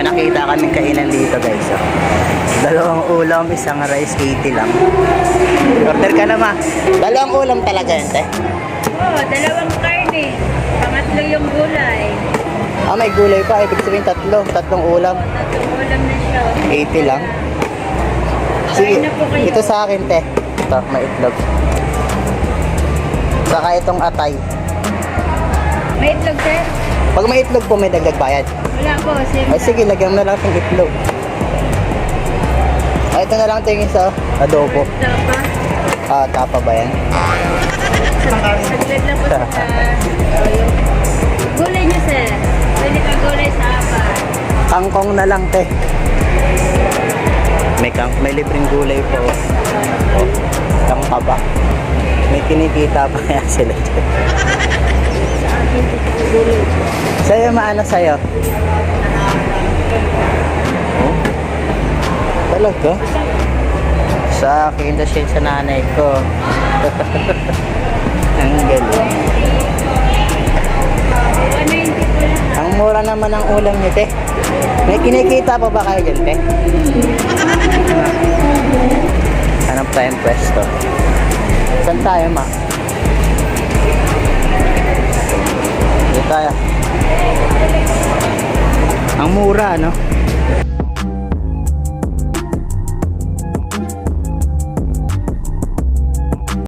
May nakita kaming kainan dito guys. Oh. Dalawang ulam, isang rice, 80 lang. Order ka na ma. Dalawang ulam talaga yan, te. Oo, dalawang karne. Pangatlo yung gulay. Ah, may gulay pa. Ibig sabihin tatlong ulam. Tatlong ulam na siya. 80 lang. Sige, Kain na po kayo. ito sa akin, te. Ito, may itlog. Saka itong atay. May itlog, sir? Pag may itlog po, may dagdag bayad. Wala po, sir. Ay, sige, lagyan mo na lang itong itlog. Ay, ito na lang ito yung isa. Adobo. Tapa. Ah, tapa ba yan? Saglit lang po, sir. Yung gulay niyo, sir. Pwede ka gulay sa apa. Kangkong na lang, te. May libreng gulay po. Oh, kangka ba? May kinikita pa kaya sila dyan. Sa akin, gulay. Sa'yo, maano sa'yo? Oh? Talaga? Sa akin, tas yun sa nanay ko. Ang galing. 190 po lang. Ang mura naman ang ulam niyo, te. May kinikita pa ba kayo dyan, te? Anong prime pwesto? Saan tayo, ma? Dito tayo. Ang mura, no?